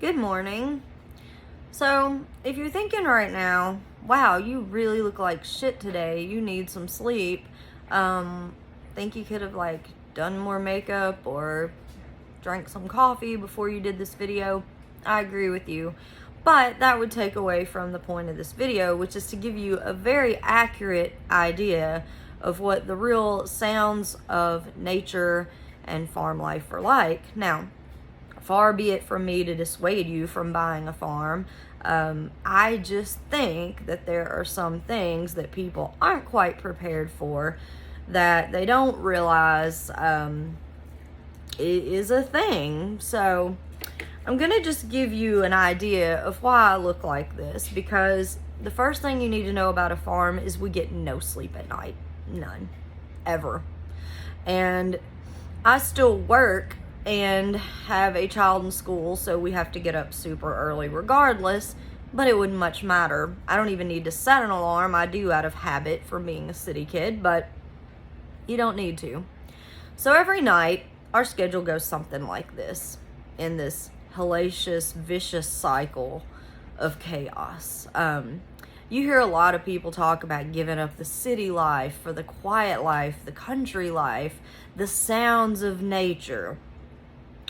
Good morning. So, if you're thinking right now, wow, you really look like shit today, you need some sleep, think you could have done more makeup or drank some coffee before you did this video, I agree with you. But that would take away from the point of this video, which is to give you a very accurate idea of what the real sounds of nature and farm life are like. Now, far be it from me to dissuade you from buying a farm. I just think that there are some things that people aren't quite prepared for, that they don't realize it is a thing. So I'm gonna just give you an idea of why I look like this, because the first thing you need to know about a farm is we get no sleep at night. None. Ever. And I still work and have a child in school, so we have to get up super early regardless, but it wouldn't much matter. I don't even need to set an alarm. I do out of habit from being a city kid, but you don't need to. So every night, our schedule goes something like this, in this hellacious, vicious cycle of chaos. You hear a lot of people talk about giving up the city life for the quiet life, the country life, the sounds of nature.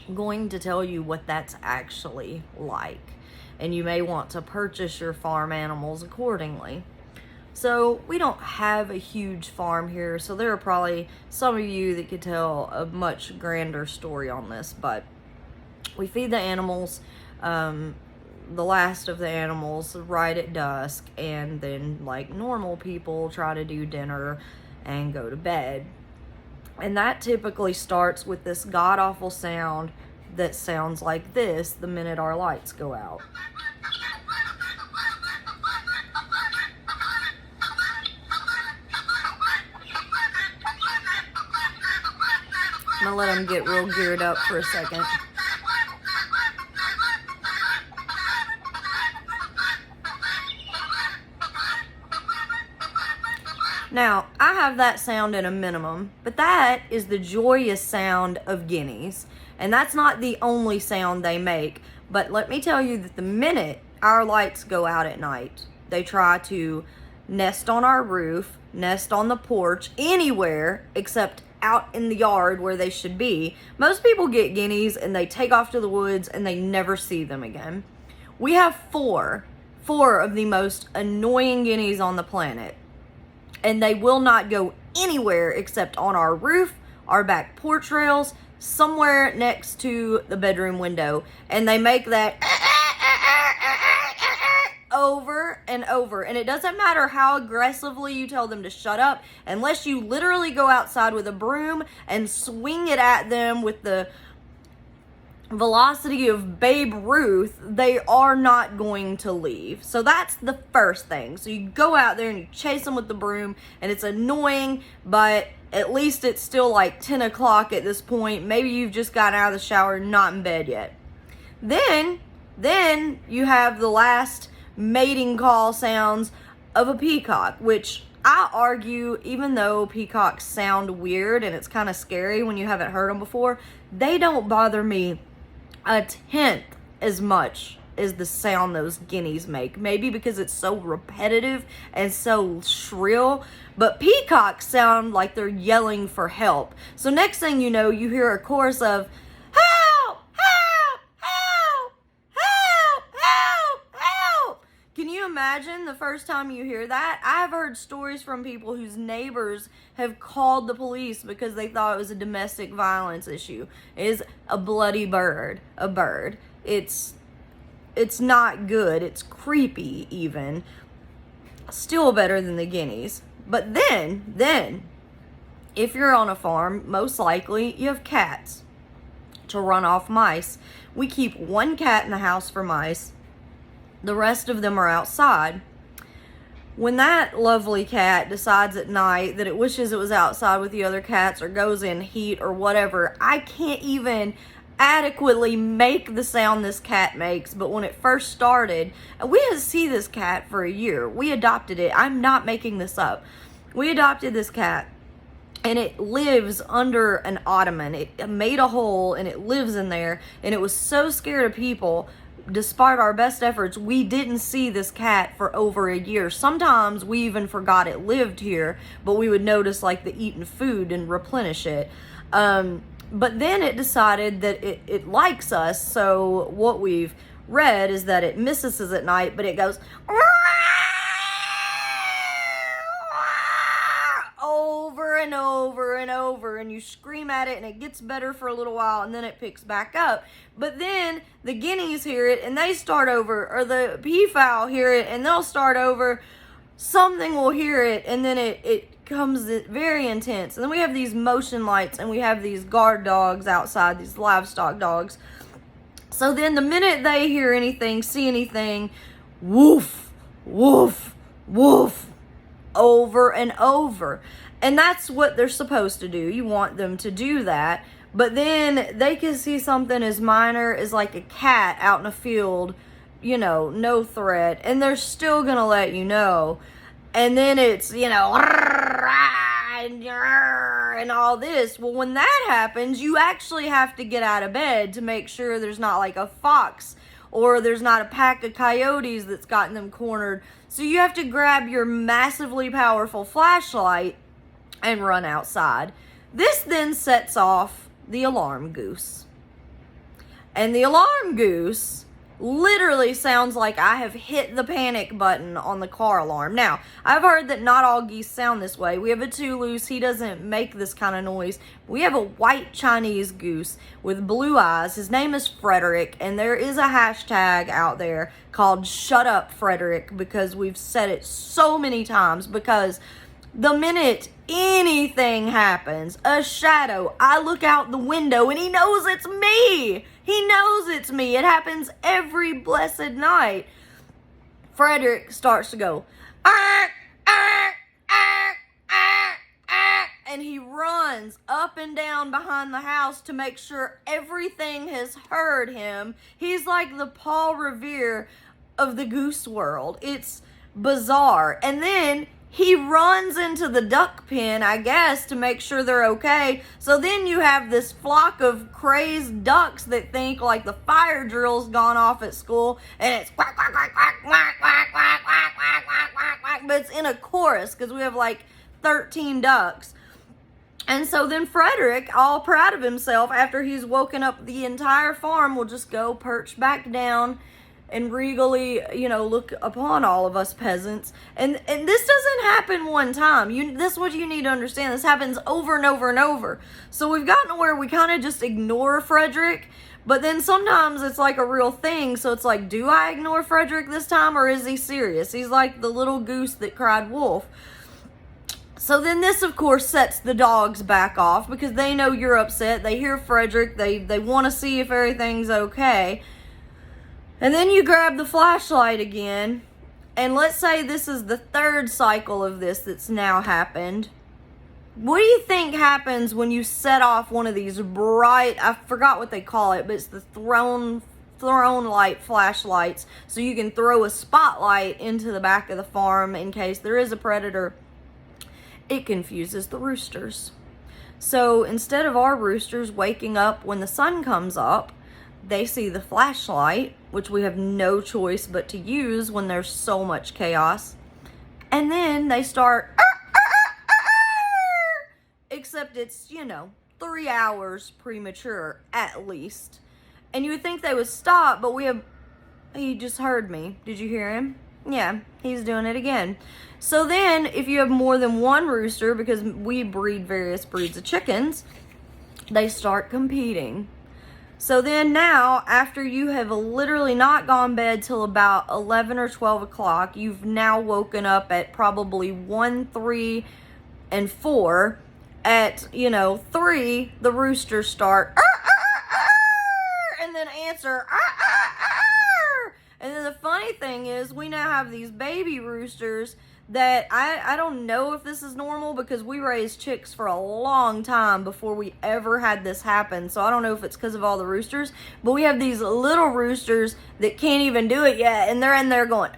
I'm going to tell you what that's actually like, and you may want to purchase your farm animals accordingly. So we don't have a huge farm here, so there are probably some of you that could tell a much grander story on this, but we feed the animals, the last of the animals right at dusk, and then like normal people try to do dinner and go to bed. And that typically starts with this god-awful sound that sounds like this the minute our lights go out. I'm gonna let them get real geared up for a second. Now, I have that sound at a minimum, but that is the joyous sound of guineas. And that's not the only sound they make. But let me tell you that the minute our lights go out at night, they try to nest on our roof, nest on the porch, anywhere except out in the yard where they should be. Most people get guineas and they take off to the woods and they never see them again. We have four of the most annoying guineas on the planet. And they will not go anywhere except on our roof, our back porch rails, somewhere next to the bedroom window. And they make that over and over. And it doesn't matter how aggressively you tell them to shut up, unless you literally go outside with a broom and swing it at them with the velocity of Babe Ruth, they are not going to leave. So that's the first thing. So you go out there and you chase them with the broom, and it's annoying, but at least it's still like 10 o'clock at this point. Maybe you've just gotten out of the shower, not in bed yet. Then you have the last mating call sounds of a peacock, which I argue, even though peacocks sound weird and it's kind of scary when you haven't heard them before, they don't bother me a tenth as much as the sound those guineas make. Maybe because it's so repetitive and so shrill, but peacocks sound like they're yelling for help. So next thing you know, you hear a chorus of help, help, help, help, help, help. Can you imagine the first time you hear that? I've heard stories from people whose neighbors have called the police because they thought it was a domestic violence issue. It is a bloody bird, a bird. It's not good. It's creepy even. Still better than the guineas. But then, if you're on a farm, most likely you have cats to run off mice. We keep one cat in the house for mice. The rest of them are outside. When that lovely cat decides at night that it wishes it was outside with the other cats or goes in heat or whatever, I can't even adequately make the sound this cat makes. But when it first started, and we didn't see this cat for a year. We adopted it. I'm not making this up. We adopted this cat, and it lives under an ottoman. It made a hole and it lives in there, and it was so scared of people. despite our best efforts, we didn't see this cat for over a year. Sometimes we even forgot it lived here, but we would notice like the eating food and replenish it. But then it decided that it likes us. So what we've read is that it misses us at night, but it goes over and over and over, and you scream at it and it gets better for a little while and then it picks back up. But then the guineas hear it and they start over, or the peafowl hear it and they'll start over. Something will hear it and then it comes very intense. And then we have these motion lights and we have these guard dogs outside, these livestock dogs. So then the minute they hear anything, see anything, woof, woof, woof, over and over. And that's what they're supposed to do. You want them to do that. But then they can see something as minor as like a cat out in a field, you know, no threat, and they're still gonna let you know. And then it's, you know, and all this. Well, when that happens, you actually have to get out of bed to make sure there's not like a fox or there's not a pack of coyotes that's gotten them cornered. So you have to grab your massively powerful flashlight and run outside. This then sets off the alarm goose. And the alarm goose literally sounds like I have hit the panic button on the car alarm. Now, I've heard that not all geese sound this way. We have a Toulouse. He doesn't make this kind of noise. We have a white Chinese goose with blue eyes. His name is Frederick, and there is a hashtag out there called Shut Up Frederick, because we've said it so many times. Because the minute anything happens, a shadow, I look out the window and he knows it's me. He knows it's me. It happens every blessed night. Frederick starts to go, ark, ark, ark, ark, ark, and he runs up and down behind the house to make sure everything has heard him. He's like the Paul Revere of the goose world. It's bizarre. And then he runs into the duck pen, I guess, to make sure they're okay. So then you have this flock of crazed ducks that think like the fire drill's gone off at school, and it's quack, quack, quack, quack, quack, quack, quack, quack, quack, quack, quack, quack, but it's in a chorus because we have like 13 ducks. And so then Frederick, all proud of himself, after he's woken up the entire farm, will just go perch back down and regally, you know, look upon all of us peasants. And this doesn't happen one time. This is what you need to understand. This happens over and over and over. So we've gotten to where we kind of just ignore Frederick, but then sometimes it's like a real thing. So it's like, do I ignore Frederick this time, or is he serious? He's like the little goose that cried wolf. So then this, of course, sets the dogs back off because they know you're upset. They hear Frederick. They want to see if everything's okay. And then you grab the flashlight again, and let's say this is the third cycle of this that's now happened. What do you think happens when you set off one of these bright, I forgot what they call it, but it's the throne light flashlights, so you can throw a spotlight into the back of the farm in case there is a predator? It confuses the roosters. So instead of our roosters waking up when the sun comes up, they see the flashlight, which we have no choice but to use when there's so much chaos. And then they start, except it's, 3 hours premature at least. And you would think they would stop, but he just heard me. Did you hear him? Yeah, he's doing it again. So then if you have more than one rooster, because we breed various breeds of chickens, they start competing. So then now, after you have literally not gone to bed till about 11 or 12 o'clock, you've now woken up at probably 1, 3, and 4. At, 3, the roosters start, and then answer, and then the funny thing is, we now have these baby roosters that I don't know if this is normal, because we raised chicks for a long time before we ever had this happen. So I don't know if it's because of all the roosters, but we have these little roosters that can't even do it yet, and they're in there going,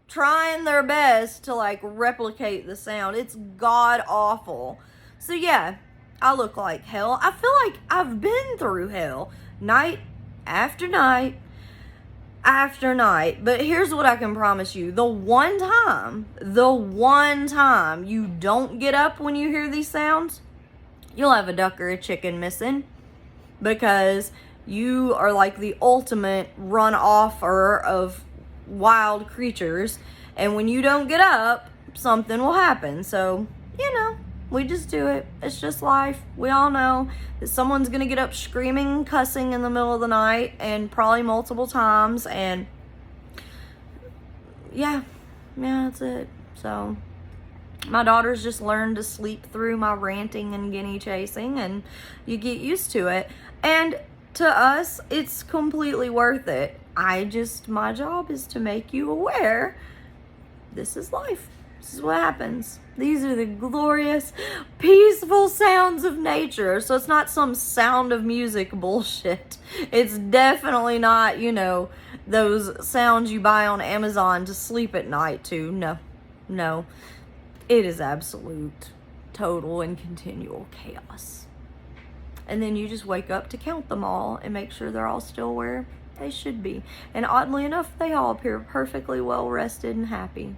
trying their best to like replicate the sound. It's god awful. So yeah, I look like hell. I feel like I've been through hell night after night after night. But here's what I can promise you. The one time you don't get up when you hear these sounds, you'll have a duck or a chicken missing, because you are like the ultimate run-offer of wild creatures. And when you don't get up, something will happen. So, we just do it. It's just life. We all know that someone's going to get up screaming and cussing in the middle of the night, and probably multiple times. And yeah, that's it. So my daughter's just learned to sleep through my ranting and guinea chasing, and you get used to it. And to us, it's completely worth it. My job is to make you aware this is life. This is what happens. These are the glorious, peaceful sounds of nature. So it's not some Sound of Music bullshit. It's definitely not, those sounds you buy on Amazon to sleep at night to. No. It is absolute, total, and continual chaos. And then you just wake up to count them all and make sure they're all still where they should be. And oddly enough, they all appear perfectly well rested and happy.